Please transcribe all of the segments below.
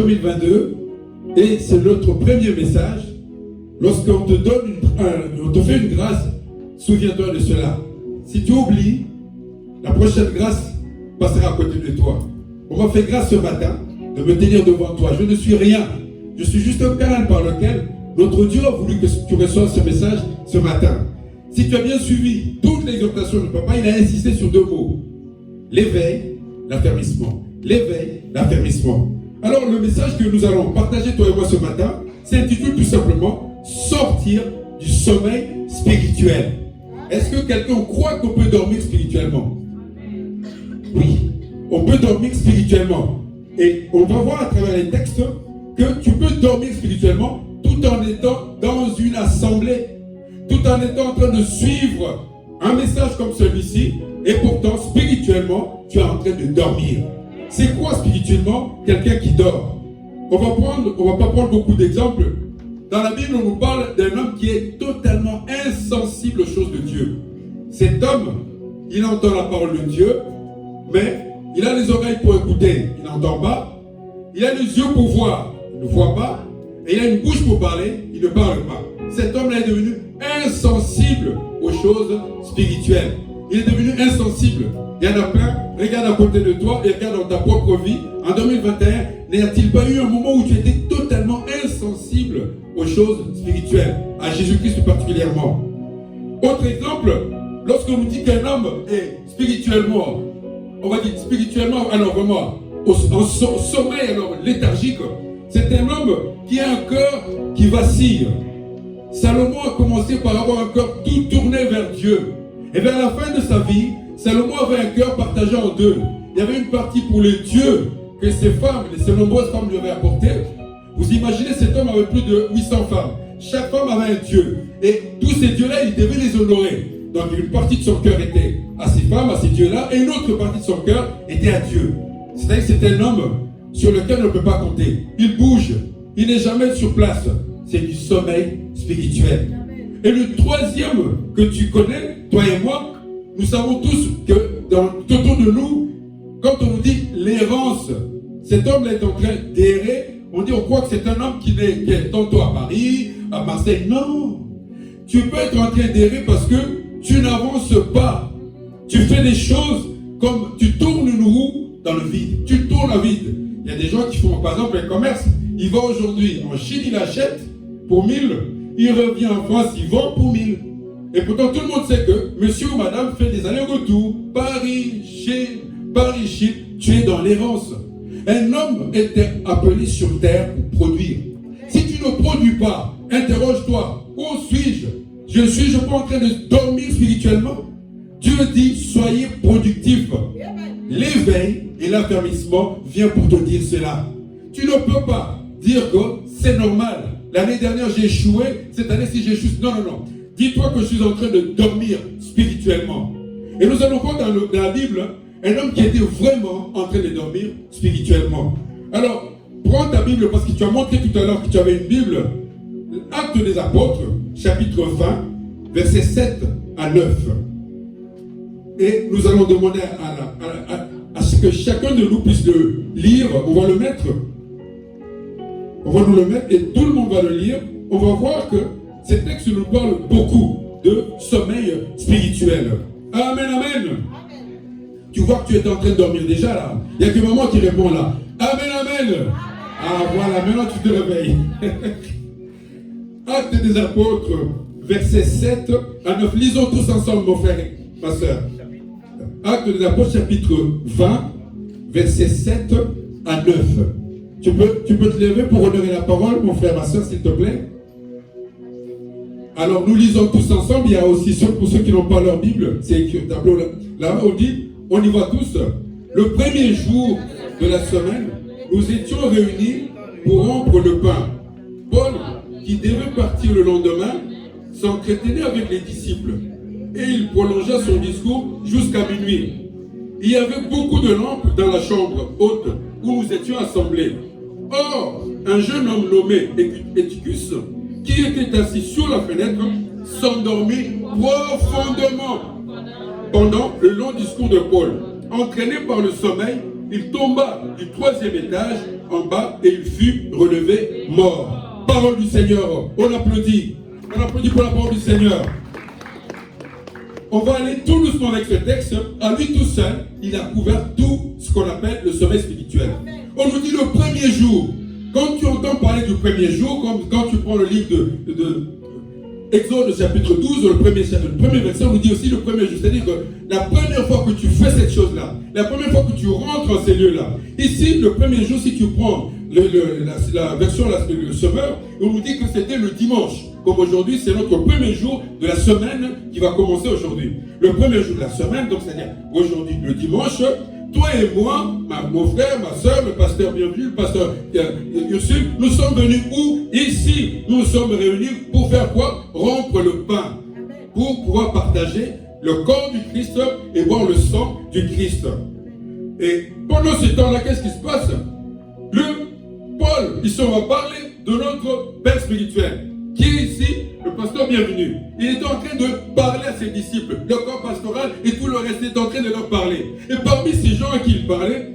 2022 et c'est notre premier message. Lorsqu'on te donne on te fait une grâce, souviens-toi de cela. Si tu oublies, la prochaine grâce passera à côté de toi. On m'a fait grâce ce matin de me tenir devant toi. Je ne suis rien. Je suis juste un canal par lequel notre Dieu a voulu que tu reçoives ce message ce matin. Si tu as bien suivi toute l'exhortation de papa, il a insisté sur deux mots. L'éveil, l'affermissement. L'éveil, l'affermissement. Alors le message que nous allons partager toi et moi ce matin s'intitule tout simplement sortir du sommeil spirituel. Est-ce que quelqu'un croit qu'on peut dormir spirituellement? Oui, on peut dormir spirituellement. Et on va voir à travers les textes que tu peux dormir spirituellement tout en étant dans une assemblée, tout en étant en train de suivre un message comme celui-ci, et pourtant spirituellement, tu es en train de dormir. C'est quoi spirituellement quelqu'un qui dort? On va pas prendre beaucoup d'exemples. Dans la Bible, on nous parle d'un homme qui est totalement insensible aux choses de Dieu. Cet homme, il entend la parole de Dieu, mais il a les oreilles pour écouter, il n'entend pas. Il a les yeux pour voir, il ne voit pas. Et il a une bouche pour parler, il ne parle pas. Cet homme-là est devenu insensible aux choses spirituelles. Il est devenu insensible. Il y en a plein. Regarde à côté de toi et regarde dans ta propre vie. En 2021, n'a-t-il pas eu un moment où tu étais totalement insensible aux choses spirituelles, à Jésus-Christ particulièrement? Autre exemple, lorsqu'on nous dit qu'un homme est spirituellement, on va dire spirituellement, alors vraiment, en sommeil, alors léthargique, c'est un homme qui a un cœur qui vacille. Salomon a commencé par avoir un cœur tout tourné vers Dieu. Et vers la fin de sa vie, Salomon avait un cœur partagé en deux. Il y avait une partie pour le Dieu que ces nombreuses femmes lui avaient apporté. Vous imaginez, cet homme avait plus de 800 femmes. Chaque femme avait un Dieu. Et tous ces dieux-là, il devait les honorer. Donc une partie de son cœur était à ces femmes, à ces dieux-là, et une autre partie de son cœur était à Dieu. C'est-à-dire que c'est un homme sur lequel on ne peut pas compter. Il bouge, il n'est jamais sur place. C'est du sommeil spirituel. Et le troisième que tu connais, toi et moi, nous savons tous que autour de nous, quand on nous dit l'errance, cet homme-là est en train d'errer, on croit que c'est un homme qui est tantôt à Paris, à Marseille. Non! Tu peux être en train d'errer parce que tu n'avances pas. Tu fais des choses comme tu tournes une roue dans le vide. Tu tournes à vide. Il y a des gens qui font, par exemple, un commerce. Il va aujourd'hui en Chine, il achète pour 1000. Il revient en France, il vend pour 1000. Et pourtant, tout le monde sait que monsieur ou madame fait des allers-retours. Paris, Chine, Paris, Chine. Tu es dans l'errance. Un homme était appelé sur terre pour produire. Si tu ne produis pas, interroge-toi. Où suis-je? Je suis pas en train de dormir spirituellement? Dieu dit, soyez productifs. L'éveil et l'affermissement vient pour te dire cela. Tu ne peux pas dire que c'est normal. L'année dernière, j'ai échoué. Cette année, si j'échoue, non. Dis-toi que je suis en train de dormir spirituellement. Et nous allons voir dans la Bible un homme qui était vraiment en train de dormir spirituellement. Alors, prends ta Bible parce que tu as montré tout à l'heure que tu avais une Bible. Actes des Apôtres, chapitre 20, versets 7 à 9. Et nous allons demander à ce que chacun de nous puisse le lire. On va le mettre. On va nous le mettre et tout le monde va le lire. On va voir que ces textes nous parlent beaucoup de sommeil spirituel. Amen, amen. Tu vois que tu es en train de dormir déjà là. Il n'y a que maman qui répond là. Amen, amen. Ah voilà, maintenant tu te réveilles. Actes des Apôtres, versets 7 à 9. Lisons tous ensemble, mon frère, ma soeur. Actes des Apôtres, chapitre 20, versets 7 à 9. Tu peux te lever pour honorer la parole, mon frère, ma soeur, s'il te plaît. Alors, nous lisons tous ensemble. Il y a aussi pour ceux qui n'ont pas leur Bible, c'est écrit au tableau là, on dit, on y va tous. Le premier jour de la semaine, nous étions réunis pour rompre le pain. Paul, qui devait partir le lendemain, s'entretenait avec les disciples. Et il prolongea son discours jusqu'à minuit. Il y avait beaucoup de lampes dans la chambre haute où nous étions assemblés. Or, un jeune homme nommé Eutychus, qui était assis sur la fenêtre, s'endormit profondément pendant le long discours de Paul. Entraîné par le sommeil, il tomba du 3e étage en bas et il fut relevé mort. Parole du Seigneur. On applaudit. On applaudit pour la parole du Seigneur. On va aller tout doucement avec ce texte. À lui tout seul, il a couvert tout ce qu'on appelle le sommeil spirituel. On nous dit le premier jour. Quand tu entends parler du premier jour, comme quand tu prends le livre de Exode chapitre 12, le premier verset, on nous dit aussi le premier jour. C'est-à-dire que la première fois que tu fais cette chose-là, la première fois que tu rentres en ces lieux-là, ici, le premier jour, si tu prends la version le semeur, on nous dit que c'était le dimanche. Comme aujourd'hui, c'est notre premier jour de la semaine qui va commencer aujourd'hui. Le premier jour de la semaine, donc c'est-à-dire aujourd'hui, le dimanche, toi et moi, mon frère, ma soeur, le pasteur bienvenu, le pasteur Ursule, nous sommes venus où? Ici, nous sommes réunis pour faire quoi? Rompre le pain. Pour pouvoir partager le corps du Christ et boire le sang du Christ. Et pendant ce temps-là, qu'est-ce qui se passe? Paul, ici on va parler de notre Père spirituel, qui est ici le pasteur bienvenu. Il est en train de parler à ses disciples, le corps pastoral et tout le reste est en train de leur parler. Et parmi ces gens à qui il parlait,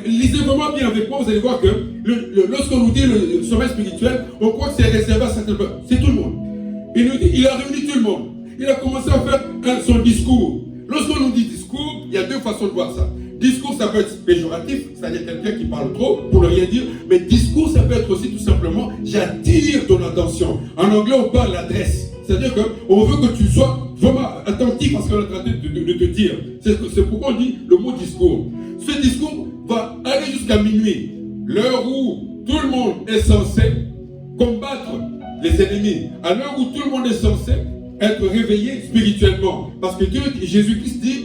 lisez vraiment bien avec moi, vous allez voir que lorsqu'on nous dit le sommeil spirituel, on croit que c'est réservé à certaines personnes. C'est tout le monde. Il nous dit, il a réuni tout le monde. Il a commencé à faire son discours. Lorsqu'on nous dit discours, il y a deux façons de voir ça. Discours, ça peut être péjoratif, c'est-à-dire quelqu'un qui parle trop pour ne rien dire. Mais discours, ça peut être aussi tout simplement, j'attire ton attention. En anglais, on parle l'adresse. C'est-à-dire qu'on veut que tu sois vraiment attentif à ce qu'on est en train de te dire. C'est pourquoi on dit le mot discours. Ce discours va aller jusqu'à minuit, l'heure où tout le monde est censé combattre les ennemis, à l'heure où tout le monde est censé être réveillé spirituellement. Parce que Jésus-Christ dit,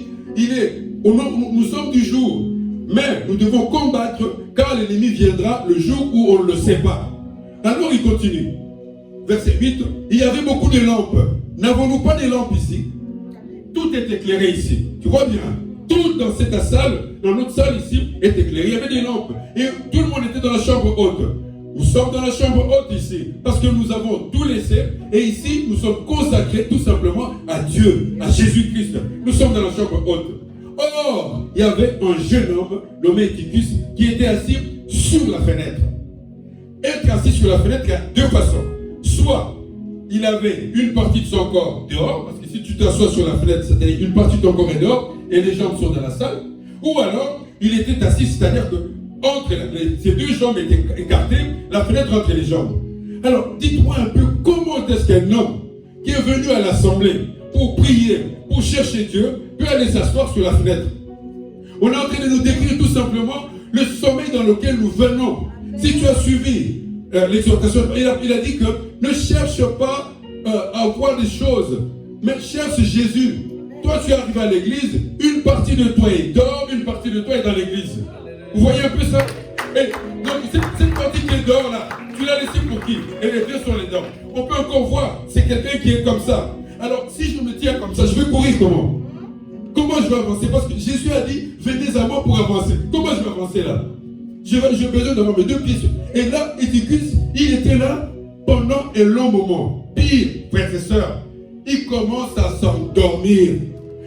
nous sommes du jour, mais nous devons combattre car l'ennemi viendra le jour où on ne le sait pas. Alors il continue. Verset 8, il y avait beaucoup de lampes. N'avons-nous pas des lampes ici? Tout est éclairé ici. Tu vois bien? Tout dans cette salle, dans notre salle ici, est éclairé. Il y avait des lampes. Et tout le monde était dans la chambre haute. Nous sommes dans la chambre haute ici, parce que nous avons tout laissé. Et ici, nous sommes consacrés tout simplement à Dieu, à Jésus-Christ. Nous sommes dans la chambre haute. Or, il y avait un jeune homme nommé Tychus qui était assis sur la fenêtre. Être assis sur la fenêtre, il y a deux façons. Soit il avait une partie de son corps dehors, parce que si tu t'assois sur la fenêtre, c'est-à-dire une partie de ton corps est dehors et les jambes sont dans la salle. Ou alors, il était assis, c'est-à-dire que entre ces deux jambes étaient écartées, la fenêtre entre les jambes. Alors, dites-moi un peu, comment est-ce qu'un homme qui est venu à l'assemblée pour prier, pour chercher Dieu, peut aller s'asseoir sur la fenêtre? On est en train de nous décrire tout simplement le sommeil dans lequel nous venons. Si tu as suivi l'exhortation, il a dit que ne cherche pas à voir des choses, mais cherche Jésus. Toi, tu arrives à l'église, une partie de toi est dehors, une partie de toi est dans l'église. Vous voyez un peu ça? Et donc, cette partie qui est dehors là, tu l'as laissée pour qui? Et les deux sont les dents. On peut encore voir, c'est quelqu'un qui est comme ça. Alors, si je me tiens comme ça, je vais courir comment? Comment je vais avancer? Parce que Jésus a dit, venez à moi pour avancer. Comment je vais avancer là? J'ai besoin d'avoir mes deux pieds. Et là, Tychus, il était là pendant un long moment. Pire, frères et sœurs, il commence à s'endormir.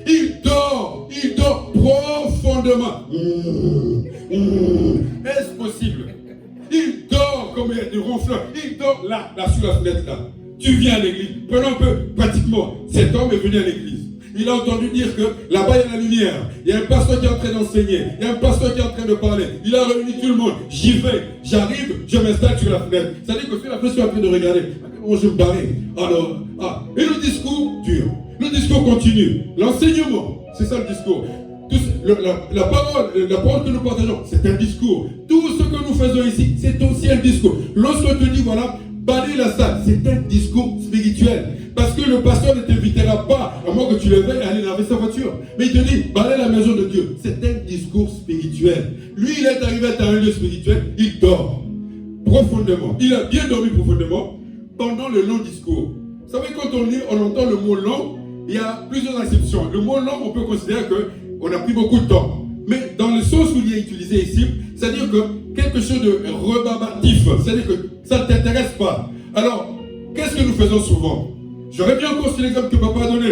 Il dort profondément. Est-ce possible? Il dort comme des ronfleurs. Il dort là, sur la fenêtre là. Tu viens à l'église. Prenons un peu, pratiquement, cet homme est venu à l'église. Il a entendu dire que là-bas il y a la lumière. Il y a un pasteur qui est en train d'enseigner. Il y a un pasteur qui est en train de parler. Il a réuni tout le monde. J'y vais, j'arrive, je m'installe sur la fenêtre. C'est-à-dire que sur la fenêtre, je suis en train de regarder. Comment je me barrer? Alors, et le discours dure. Le discours continue. L'enseignement, c'est ça le discours. La parole que nous partageons, c'est un discours. Tout ce que nous faisons ici, c'est aussi un discours. Lorsqu'on te dit, voilà, balayer la salle, c'est un discours spirituel. Parce que le pasteur ne t'invitera pas, à moins que tu le veuilles, aller laver sa voiture. Mais il te dit, balayer la maison de Dieu. C'est un discours spirituel. Lui, il est arrivé à un lieu spirituel, il dort profondément. Il a bien dormi profondément pendant le long discours. Vous savez, quand on entend le mot long, il y a plusieurs acceptions. Le mot long, on peut considérer qu'on a pris beaucoup de temps. Mais dans le sens où il est utilisé ici, c'est-à-dire que quelque chose de rebarbatif, c'est-à-dire que ça ne t'intéresse pas. Alors, qu'est-ce que nous faisons souvent? J'aurais bien encore sur l'exemple que papa a donné.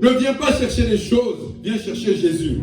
Ne viens pas chercher les choses, viens chercher Jésus.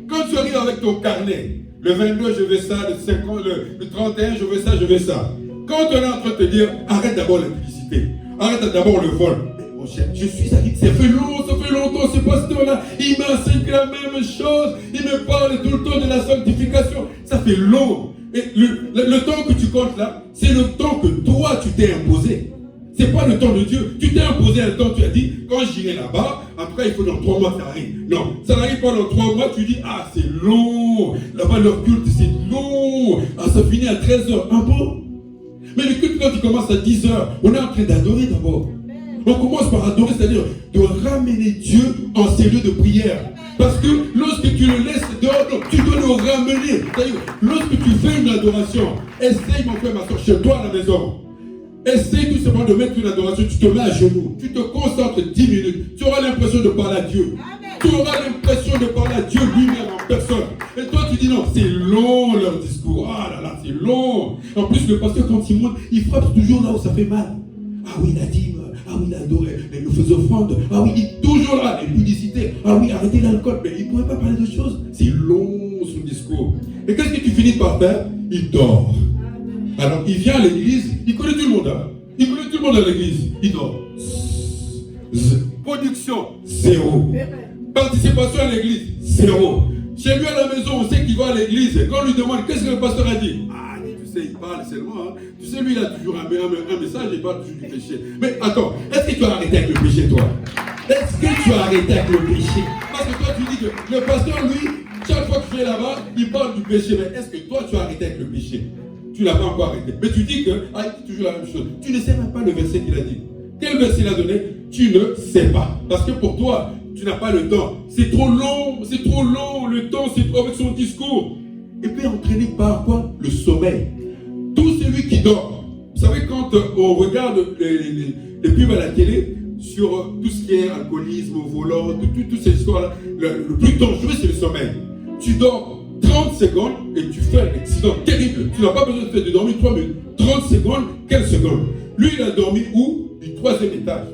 Quand tu arrives avec ton carnet, le 22, je veux ça, le 50, le 31, je veux ça, je veux ça. Quand on est en train de te dire, arrête d'abord la publicité, arrête d'abord le vol. Mais mon cher, je suis addict, ça fait longtemps, ce pasteur-là, il m'enseigne la même chose, il me parle tout le temps de la sanctification. Ça fait long. Et le temps que tu comptes là, c'est le temps que toi, tu t'es imposé. Ce n'est pas le temps de Dieu. Tu t'es imposé un temps, tu as dit, quand j'irai là-bas, après il faut dans 3 mois, ça arrive. Non, ça n'arrive pas dans 3 mois, tu dis, ah, c'est long. Là-bas, leur culte, c'est long. Ah, ça finit à 13h. Ah bon? Mais le culte, quand il commence à 10h, on est en train d'adorer d'abord. On commence par adorer, c'est-à-dire de ramener Dieu en ces lieux de prière. Parce que lorsque tu le laisses dehors, tu dois le ramener. C'est-à-dire, lorsque tu fais une adoration, essaye, mon frère, ma soeur, chez toi à la maison. Essaye tout simplement de mettre une adoration, tu te mets à genoux, tu te concentres 10 minutes, tu auras l'impression de parler à Dieu. Amen. Tu auras l'impression de parler à Dieu lui-même en personne. Et toi tu dis non, c'est long leur discours, ah là là, c'est long. En plus le pasteur quand il monte, il frappe toujours là où ça fait mal. Ah oui, la dîme, ah oui, le faisait offrande, ah oui, il est toujours là, les publicités, ah oui, arrêtez l'alcool, mais il ne pourrait pas parler de choses. C'est long son discours. Et qu'est-ce que tu finis par faire? Il dort. Alors, il vient à l'église, il connaît tout le monde, hein? Il connaît tout le monde à l'église, il dort. Production, 0. Participation à l'église, 0. Chez lui à la maison, on sait qu'il va à l'église. Quand on lui demande qu'est-ce que le pasteur a dit, ah, tu sais, il parle seulement, hein? Tu sais, lui, il a toujours un message, il parle toujours du péché. Mais attends, est-ce que tu as arrêté avec le péché, toi? Est-ce que tu as arrêté avec le péché? Parce que toi, tu dis que le pasteur, lui, chaque fois que tu es là-bas, il parle du péché. Mais est-ce que toi, tu as arrêté avec le péché? Tu ne l'as pas encore arrêté. Mais tu dis que, ah, il dit toujours la même chose. Tu ne sais même pas le verset qu'il a dit. Quel verset il a donné? Tu ne sais pas. Parce que pour toi, tu n'as pas le temps. C'est trop long, le temps, c'est trop avec son discours. Et puis entraîné par quoi? Le sommeil. Tout celui qui dort. Vous savez, quand on regarde les pubs à la télé, sur tout ce qui est alcoolisme, volant, toutes ces histoires-là, le plus dangereux, c'est le sommeil. Tu dors 30 secondes et tu fais un accident terrible. Tu n'as pas besoin de dormir 3 minutes. 30 secondes, quelle seconde? Lui, il a dormi où? Du 3e étage,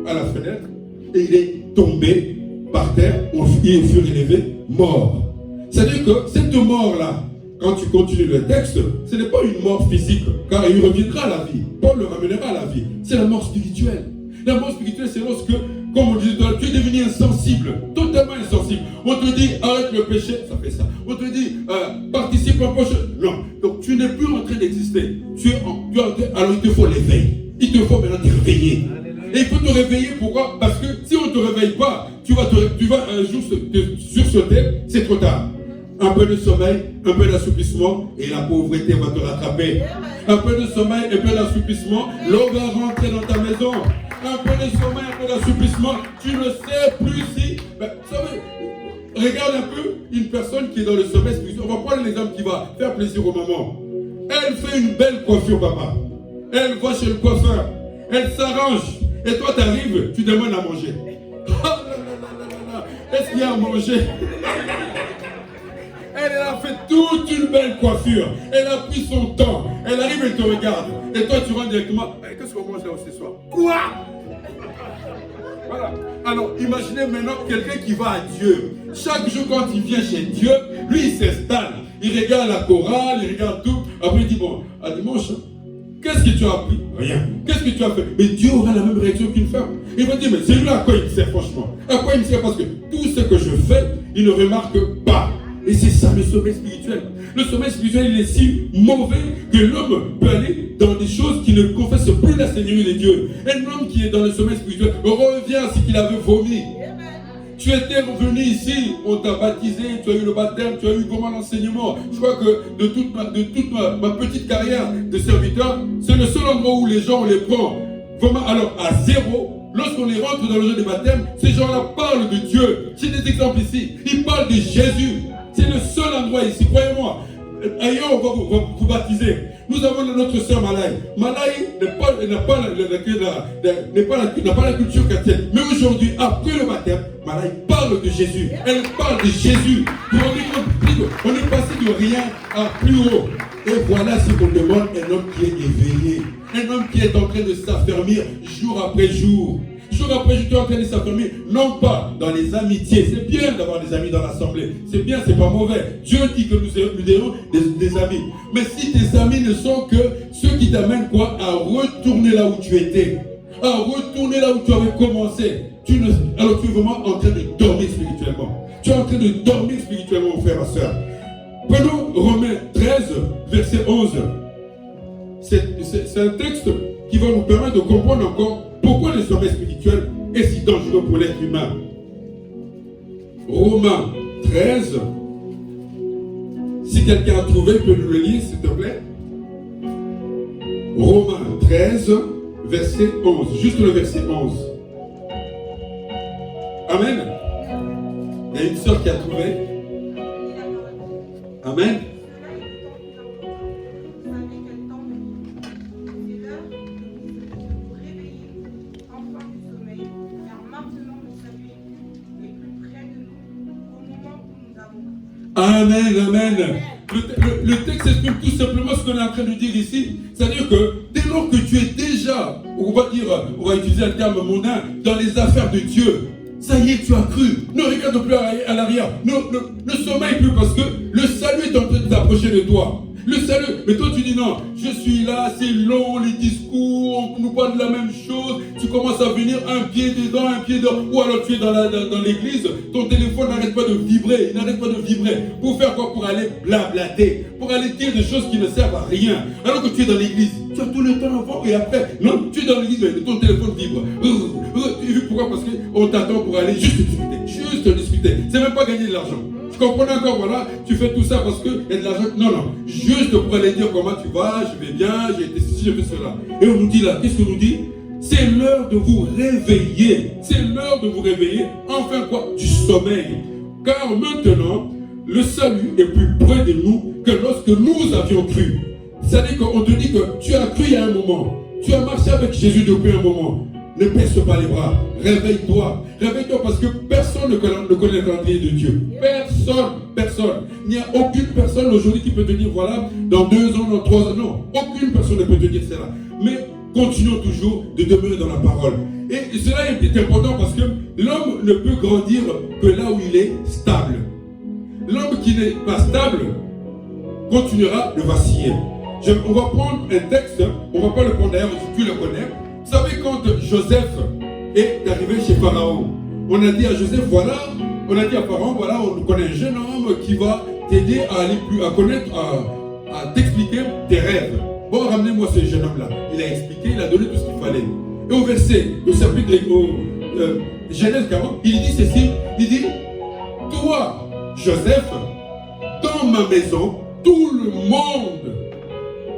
à la fenêtre, et il est tombé par terre, il est surélevé, mort. C'est-à-dire que cette mort-là, quand tu continues le texte, ce n'est pas une mort physique, car il reviendra à la vie. Paul le ramènera à la vie. C'est la mort spirituelle. La mort spirituelle, c'est lorsque, comme on disait, tu es devenu insensible, totalement insensible. On te dit, arrête le péché, ça fait ça. On te dit, participe en prochain. Non, donc tu n'es plus en train d'exister. Alors il te faut l'éveil. Il te faut maintenant te réveiller. Et il faut te réveiller, pourquoi? Parce que si on ne te réveille pas, tu vas un jour te sursauter, c'est trop tard. Un peu de sommeil, un peu d'assouplissement, et la pauvreté va te rattraper. Un peu de sommeil, un peu d'assouplissement, l'eau va rentrer dans ta maison. Un peu de sommeil, un peu d'assouplissement, tu ne sais plus si... Ben, vous savez, regarde un peu une personne qui est dans le sommeil spirituel. On va prendre l'exemple qui va faire plaisir aux mamans. Elle fait une belle coiffure, papa. Elle va chez le coiffeur. Elle s'arrange. Et toi, tu arrives, tu demandes à manger. Oh là là là là là. Est-ce qu'il y a à manger? Elle a fait toute une belle coiffure. Elle a pris son temps. Elle arrive, elle te regarde. Et toi, tu rentres directement. Qu'est-ce qu'on mange là ce soir? Quoi? Voilà. Alors, imaginez maintenant quelqu'un qui va à Dieu. Chaque jour, quand il vient chez Dieu, lui, il s'installe. Il regarde la chorale, il regarde tout. Après, il dit, bon, à dimanche, qu'est-ce que tu as appris? Rien. Qu'est-ce que tu as fait? Mais Dieu aura la même réaction qu'une femme. Il va dire, mais c'est lui à quoi il me sert, franchement. À quoi il me sert? Parce que tout ce que je fais, il ne remarque pas. Et c'est ça le sommeil spirituel. Le sommeil spirituel, il est si mauvais que l'homme peut aller dans des choses qui ne confessent plus la Seigneurie de Dieu. Un homme qui est dans le sommeil spirituel revient à ce qu'il avait vomi. Tu étais revenu ici, on t'a baptisé, tu as eu le baptême, tu as eu comment l'enseignement. Je crois que de toute ma petite carrière de serviteur, c'est le seul endroit où les gens, on les prend vraiment alors à zéro. Lorsqu'on les rentre dans le jeu de baptême, ces gens-là parlent de Dieu. J'ai des exemples ici. Ils parlent de Jésus. C'est le seul endroit ici, croyez-moi. Ailleurs, on va vous baptiser. Nous avons notre sœur Malaï. Malaï n'a pas la culture chrétienne. Mais aujourd'hui, après le baptême, Malaï parle de Jésus. Elle parle de Jésus. On est passé de rien à plus haut. Et voilà ce qu'on demande, un homme qui est éveillé. Un homme qui est en train de s'affermir jour après jour. Jour après jour, tu entraînes sa famille, non pas dans les amitiés. C'est bien d'avoir des amis dans l'assemblée. C'est bien, c'est pas mauvais. Dieu dit que nous ayons des amis. Mais si tes amis ne sont que ceux qui t'amènent quoi? À retourner là où tu étais. À retourner là où tu avais commencé. Alors tu es vraiment en train de dormir spirituellement. Tu es en train de dormir spirituellement, mon frère, ma soeur. Prenons Romains 13, verset 11. C'est un texte qui va nous permettre de comprendre encore pourquoi le sommeil spirituel est si dangereux pour l'être humain. Romains 13. Si quelqu'un a trouvé, il peut nous le lire, s'il te plaît. Romains 13, verset 11. Juste le verset 11. Amen. Il y a une sœur qui a trouvé. Amen. Amen, amen. Le texte exprime tout simplement ce qu'on est en train de dire ici. C'est-à-dire que dès lors que tu es déjà, on va utiliser un terme mondain, dans les affaires de Dieu, ça y est, tu as cru. Ne regarde plus à l'arrière. Ne sommeille plus parce que le salut est en train de t'approcher de toi. Le salut, mais toi tu dis non, je suis là, c'est long, les discours, on nous parle de la même chose, tu commences à venir un pied dedans, un pied dehors, ou alors tu es dans l'église, ton téléphone n'arrête pas de vibrer, il n'arrête pas de vibrer. Pour faire quoi? Pour aller blablater, pour aller dire des choses qui ne servent à rien. Alors que tu es dans l'église, tu as tout le temps avant et après. Non, tu es dans l'église, mais ton téléphone vibre. Tu vois pourquoi? Parce qu'on t'attend pour aller juste discuter. C'est même pas gagner de l'argent. Tu comprends encore, voilà, tu fais tout ça parce qu'il y a de l'argent. Non, juste pour aller dire comment tu vas, je vais bien, j'ai été ceci, j'ai fait cela. Et on nous dit là, qu'est-ce qu'on nous dit? C'est l'heure de vous réveiller. C'est l'heure de vous réveiller. Enfin quoi? Du sommeil. Car maintenant, le salut est plus près de nous que lorsque nous avions cru. C'est-à-dire qu'on te dit que tu as cru il y a un moment. Tu as marché avec Jésus depuis un moment. Ne baisse pas les bras. Réveille-toi. Réveille-toi parce que personne ne connaît le calendrier de Dieu. Personne. Il n'y a aucune personne aujourd'hui qui peut te dire, voilà, dans 2 ans, dans 3 ans. Non, aucune personne ne peut te dire cela. Mais continuons toujours de demeurer dans la parole. Et cela est important parce que l'homme ne peut grandir que là où il est stable. L'homme qui n'est pas stable continuera de vaciller. On va prendre un texte, on ne va pas le prendre d'ailleurs, tu le connais. Vous savez, quand Joseph est arrivé chez Pharaon, on a dit à Joseph, voilà, on a dit à Pharaon, voilà, on connaît un jeune homme qui va t'aider à aller plus, à connaître, à t'expliquer tes rêves. Bon, ramenez-moi ce jeune homme-là. Il a expliqué, il a donné tout ce qu'il fallait. Et au verset, au chapitre, Genèse 40, il dit ceci, il dit, toi, Joseph, dans ma maison, tout le monde,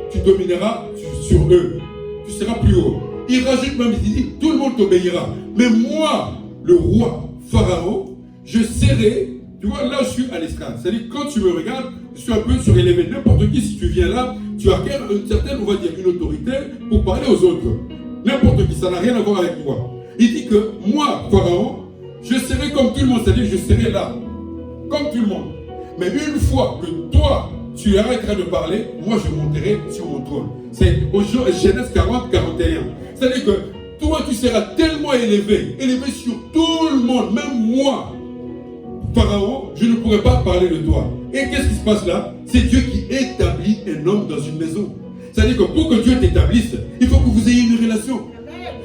tu domineras sur eux. Tu seras plus haut. Il rajoute même, il dit, tout le monde t'obéira. Mais moi, le roi Pharaon, je serai, tu vois, là je suis à l'estrade. C'est-à-dire, quand tu me regardes, je suis un peu surélevé. N'importe qui, si tu viens là, tu acquiers une certaine, on va dire, une autorité pour parler aux autres. N'importe qui, ça n'a rien à voir avec moi. Il dit que moi, Pharaon, je serai comme tout le monde. C'est-à-dire, je serai là, comme tout le monde. Mais une fois que toi, tu arrêteras de parler, moi je monterai sur mon trône. C'est au Genèse 40, 41. C'est-à-dire que toi tu seras tellement élevé sur tout le monde, même moi, Pharaon, je ne pourrai pas parler de toi. Et qu'est-ce qui se passe là? C'est Dieu qui établit un homme dans une maison. C'est-à-dire que pour que Dieu t'établisse, il faut que vous ayez une relation.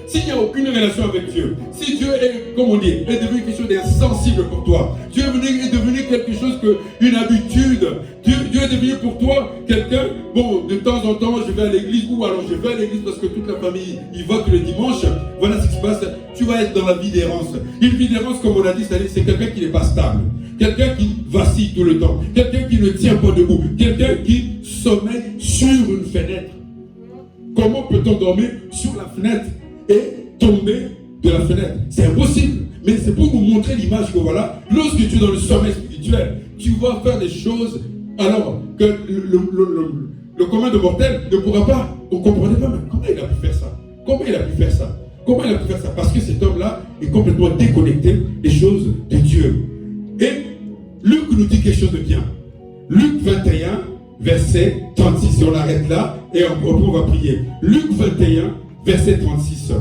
S'il n'y a aucune relation avec Dieu, si Dieu est, comme on dit, est devenu quelque chose d'insensible pour toi, Dieu est devenu quelque chose une habitude, Dieu est devenu pour toi quelqu'un, bon, de temps en temps, je vais à l'église, ou alors je vais à l'église parce que toute la famille y va que le dimanche, voilà ce qui se passe, tu vas être dans la vie d'errance. Une vie d'errance, comme on a dit, c'est quelqu'un qui n'est pas stable, quelqu'un qui vacille tout le temps, quelqu'un qui ne tient pas debout, quelqu'un qui sommeille sur une fenêtre. Comment peut-on dormir sur la fenêtre et tomber de la fenêtre? C'est impossible. Mais c'est pour nous montrer l'image que voilà, lorsque tu es dans le sommeil spirituel, tu vas faire des choses alors que le commun de mortel ne pourra pas. On ne comprenait pas, mais comment il a pu faire ça? Comment il a pu faire ça? Parce que cet homme-là est complètement déconnecté des choses de Dieu. Et Luc nous dit quelque chose de bien. Luc 21, verset 36. On arrête là et on va prier. Luc 21, verset 36.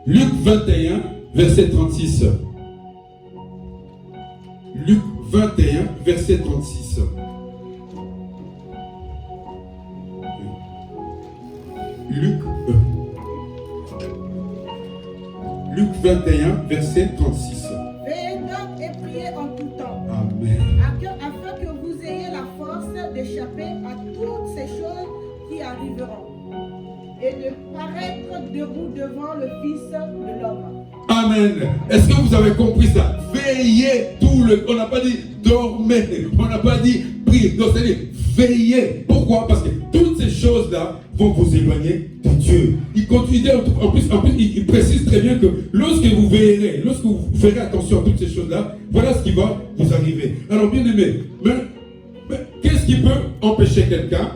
Luc 21, verset 36. Luc 21, verset 36. Luc 21, verset 36. Veillez donc et priez en tout temps. Amen. Afin que vous ayez la force d'échapper à toutes ces choses qui arriveront et de paraître debout devant le Fils de l'homme. Amen. Est-ce que vous avez compris ça? Veillez tout le... On n'a pas dit dormez. On n'a pas dit priez. Non, c'est-à-dire veillez. Pourquoi? Parce que toutes ces choses-là vont vous éloigner de Dieu. Il continue, en plus, il précise très bien que lorsque vous veillerez, lorsque vous ferez attention à toutes ces choses-là, voilà ce qui va vous arriver. Alors, bien aimé, mais qu'est-ce qui peut empêcher quelqu'un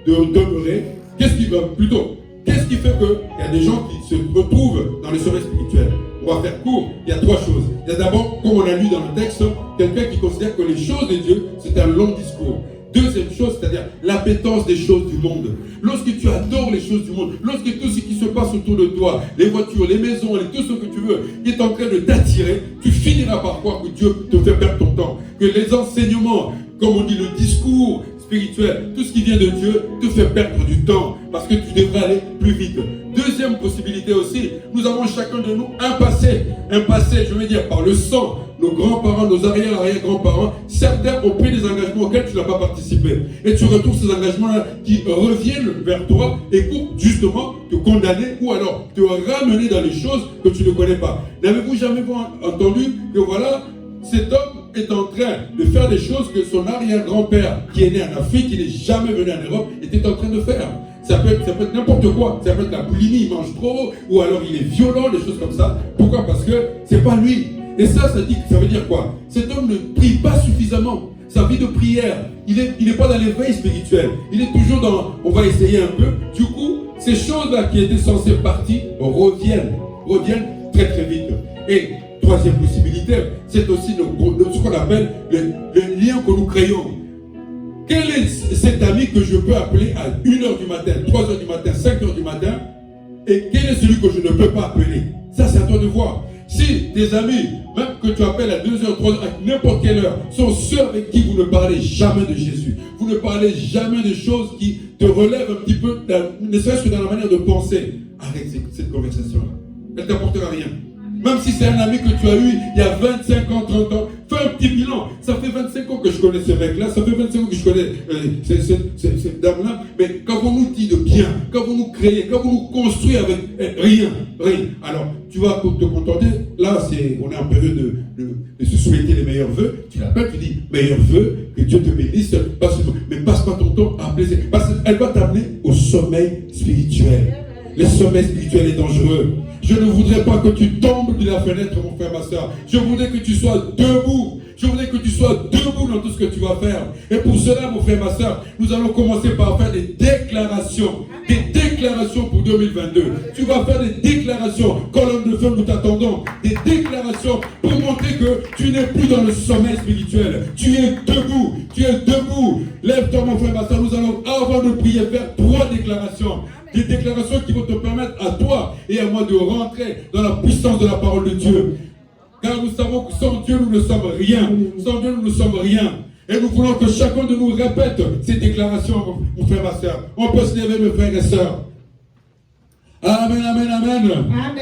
de demeurer? Qu'est-ce qui fait qu'il y a des gens qui se retrouvent dans le sommeil spirituel? On va faire court. Il y a trois choses. Il y a d'abord, comme on a lu dans le texte, quelqu'un qui considère que les choses de Dieu, c'est un long discours. Deuxième chose, c'est-à-dire l'appétence des choses du monde. Lorsque tu adores les choses du monde, lorsque tout ce qui se passe autour de toi, les voitures, les maisons, tout ce que tu veux, est en train de t'attirer, tu finiras par croire que Dieu te fait perdre ton temps. Que les enseignements, comme on dit, le discours spirituel, tout ce qui vient de Dieu te fait perdre du temps parce que tu devrais aller plus vite. Deuxième possibilité aussi, nous avons chacun de nous un passé, je veux dire par le sang. Nos grands-parents, nos arrière-grands-parents, certains ont pris des engagements auxquels tu n'as pas participé. Et tu retrouves ces engagements-là qui reviennent vers toi et pour justement te condamner ou alors te ramener dans les choses que tu ne connais pas. N'avez-vous jamais entendu que voilà, cet homme est en train de faire des choses que son arrière-grand-père, qui est né en Afrique, qui n'est jamais venu en Europe, était en train de faire? Ça peut être n'importe quoi. Ça peut être la boulimie, il mange trop, ou alors il est violent, des choses comme ça. Pourquoi? Parce que c'est pas lui. Et ça veut dire quoi? Cet homme ne prie pas suffisamment. Sa vie de prière, il n'est pas dans l'éveil spirituel. Il est toujours dans, on va essayer un peu. Du coup, ces choses-là qui étaient censées partir reviennent très très vite. Et troisième possibilité, c'est aussi ce qu'on appelle le lien que nous créons. Quel est cet ami que je peux appeler à 1h du matin, 3h du matin, 5h du matin? Et quel est celui que je ne peux pas appeler? Ça, c'est à toi de voir. Si tes amis, même que tu appelles à 2h, 3h, à n'importe quelle heure, sont ceux avec qui vous ne parlez jamais de Jésus, vous ne parlez jamais de choses qui te relèvent un petit peu, ne serait-ce que dans la manière de penser, arrête cette conversation-là. Elle ne t'apportera rien. Même si c'est un ami que tu as eu il y a 25 ans, 30 ans, fais un petit bilan. Ça fait 25 ans que je connais ce mec-là, ça fait 25 ans que je connais cette dame-là, mais qu'avons-nous dit de bien? Qu'avons-nous créé? Qu'avons-nous construit avec rien? Alors, tu vas te contenter, là, on est en période de se souhaiter les meilleurs vœux. Tu l'appelles, tu dis, meilleurs vœux, que Dieu te bénisse, mais passe pas ton temps à plaisir. Parce qu'elle va t'amener au sommeil spirituel. Le sommeil spirituel est dangereux. Je ne voudrais pas que tu tombes de la fenêtre, mon frère, ma soeur. Je voudrais que tu sois debout. Je voudrais que tu sois debout dans tout ce que tu vas faire. Et pour cela, mon frère, ma soeur, nous allons commencer par faire des déclarations. Des déclarations pour 2022. Tu vas faire des déclarations. Colonne de feu, nous t'attendons. Des déclarations pour montrer que tu n'es plus dans le sommeil spirituel. Tu es debout. Tu es debout. Lève-toi, mon frère, ma soeur. Nous allons, avant de prier, faire 3 déclarations. Des déclarations qui vont te permettre à toi et à moi de rentrer dans la puissance de la parole de Dieu. Car nous savons que sans Dieu, nous ne sommes rien. Sans Dieu, nous ne sommes rien. Et nous voulons que chacun de nous répète ces déclarations, mon frère, ma soeur. On peut se lever, mes frères et sœurs. Amen, amen, amen. Amen.